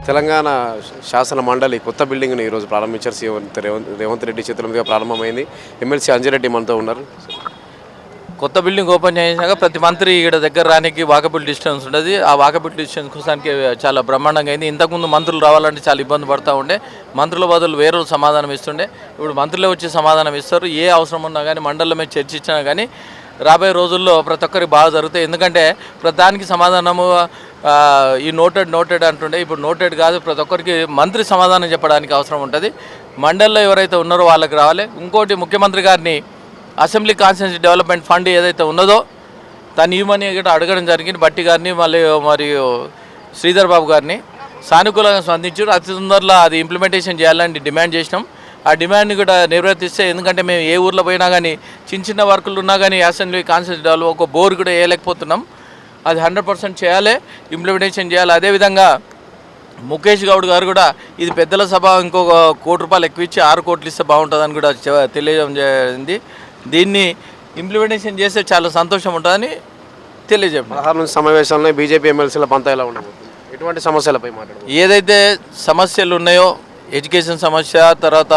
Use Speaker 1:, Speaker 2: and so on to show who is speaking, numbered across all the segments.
Speaker 1: తెలంగాణ శాసన మండలి కొత్త బిల్డింగ్ని ఈరోజు ప్రారంభించారు. సీఎం రేవంత్ రెడ్డి చేతుల మీదుగా ప్రారంభమైంది. ఎమ్మెల్సీ అంజిరెడ్డి మనతో ఉన్నారు.
Speaker 2: కొత్త బిల్డింగ్ ఓపెన్ చేసినాక ప్రతి మంత్రి ఇక్కడ దగ్గర రానికి వాకబుల్ డిస్టెన్స్ ఉంటుంది. ఆ వాకబుల్ డిస్టెన్స్ కోసానికి చాలా బ్రహ్మాండంగా అయింది. ఇంతకుముందు మంత్రులు రావాలంటే చాలా ఇబ్బంది పడుతూ ఉండే, మంత్రుల బదులు వేరే సమాధానం ఇస్తుండే. ఇప్పుడు మంత్రులే వచ్చి సమాధానం ఇస్తారు. ఏ అవసరం ఉన్నా కానీ మండలిలో మీద చర్చించినా కానీ రాబోయే రోజుల్లో ప్రతి ఒక్కరికి బాగా జరుగుతాయి. ఎందుకంటే ప్రతి దానికి సమాధానము ఈ నోటెడ్ అంటుండే, ఇప్పుడు నోటెడ్ కాదు, ప్రతి ఒక్కరికి మంత్రి సమాధానం చెప్పడానికి అవసరం ఉంటుంది. మండలిలో ఎవరైతే ఉన్నారో వాళ్ళకి రావాలి. ఇంకోటి, ముఖ్యమంత్రి గారిని అసెంబ్లీ కాన్స్టిట్యూన్సీ డెవలప్మెంట్ ఫండ్ ఏదైతే ఉన్నదో తను ఇవ్వమని కూడా అడగడం జరిగింది. బట్టి గారిని మరియు శ్రీధర్ బాబు గారిని సానుకూలంగా స్పందించారు. అతి తొందరలో అది ఇంప్లిమెంటేషన్ చేయాలని డిమాండ్ చేసినాం. ఆ డిమాండ్ని కూడా నిర్వర్తిస్తే, ఎందుకంటే మేము ఏ ఊర్లో పోయినా కానీ చిన్న వర్కులు ఉన్నా కానీ అసెంబ్లీ కాన్స్టిట్యూన్సీ డెవలప్ ఒక బోర్ కూడా వేయలేకపోతున్నాం. అది 100% చేయాలి, ఇంప్లిమెంటేషన్ చేయాలి. అదేవిధంగా ముఖేష్ గౌడ్ గారు కూడా ఇది పెద్దల సభ, ఇంకొక ₹1 కోటి ఎక్కువ ఇచ్చి 6 కోట్లు ఇస్తే బాగుంటుందని కూడా తెలియజేయడం జరిగింది. దీన్ని ఇంప్లిమెంటేషన్ చేస్తే చాలా సంతోషం ఉంటుందని తెలియజేయండి.
Speaker 1: 16 సమావేశంలో బీజేపీ ఎమ్మెల్సీల పంత ఎలా ఉండబోతుంది? ఎటువంటి సమస్యలపై మాట్లాడారు?
Speaker 2: ఏదైతే సమస్యలు ఉన్నాయో, ఎడ్యుకేషన్ సమస్య, తర్వాత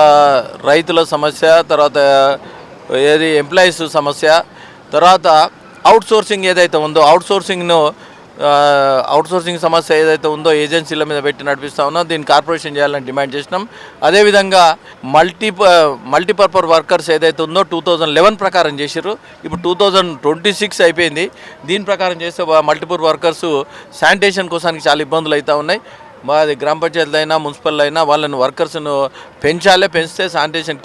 Speaker 2: రైతుల సమస్య, తర్వాత ఏది ఎంప్లాయీస్ సమస్య, తర్వాత అవుట్సోర్సింగ్ ఏదైతే ఉందో అవుట్సోర్సింగ్ సమస్య ఏదైతే ఉందో ఏజెన్సీల మీద పెట్టి నడిపిస్తూ ఉన్నాం. దీన్ని కార్పొరేషన్ చేయాలని డిమాండ్ చేసినాం. అదేవిధంగా మల్టీపర్పస్ వర్కర్స్ ఏదైతే ఉందో 2011 ప్రకారం చేసారు, ఇప్పుడు 2026 అయిపోయింది. దీని ప్రకారం చేస్తే మల్టీపర్పస్ వర్కర్స్ శానిటేషన్ కోసానికి చాలా ఇబ్బందులు అవుతూ ఉన్నాయి. మాది గ్రామ పంచాయతీలు అయినా మున్సిపల్ అయినా వాళ్ళని వర్కర్స్ను పెంచితే శానిటేషన్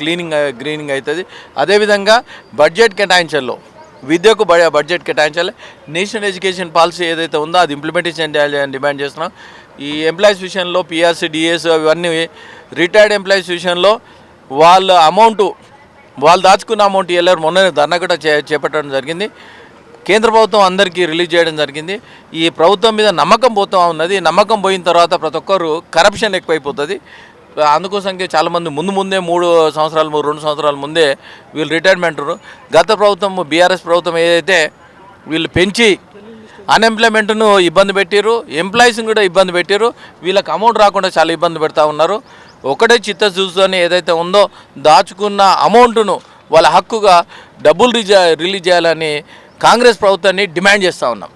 Speaker 2: గ్రీనింగ్ అవుతుంది. అదేవిధంగా బడ్జెట్ కేటాయించల్లో విద్యకు బడ్జెట్ కేటాయించాలి. నేషనల్ ఎడ్యుకేషన్ పాలసీ ఏదైతే ఉందో అది ఇంప్లిమెంటేషన్ చేయాలని డిమాండ్ చేస్తున్నాం. ఈ ఎంప్లాయీస్ విషయంలో పిఆర్సీ, డిఎస్ ఇవన్నీ రిటైర్డ్ ఎంప్లాయీస్ విషయంలో వాళ్ళు దాచుకున్న అమౌంట్ ఇవ్వలేరు. మొన్న ధర్నా కూడా చేపట్టడం జరిగింది. కేంద్ర ప్రభుత్వం అందరికీ రిలీజ్ చేయడం జరిగింది. ఈ ప్రభుత్వం మీద నమ్మకం పోతూ ఉన్నది. నమ్మకం పోయిన తర్వాత ప్రతి ఒక్కరు కరప్షన్ ఎక్కువైపోతుంది. అందుకోసంకే చాలామంది ముందే 2 సంవత్సరాల ముందే వీళ్ళు రిటైర్మెంట్. గత ప్రభుత్వం బీఆర్ఎస్ ప్రభుత్వం ఏదైతే వీళ్ళు పెంచి అన్ఎంప్లాయ్మెంట్ను ఇబ్బంది పెట్టారు, ఎంప్లాయీస్ని కూడా ఇబ్బంది పెట్టారు. వీళ్ళకి అమౌంట్ రాకుండా చాలా ఇబ్బంది పెడతా ఉన్నారు. ఒకటే చిత్తశుద్ధితోని ఏదైతే ఉందో దాచుకున్న అమౌంట్ను వాళ్ళ హక్కుగా డబ్బులు రిలీజ్ చేయాలని కాంగ్రెస్ ప్రభుత్వాన్ని డిమాండ్ చేస్తూ ఉన్నాం.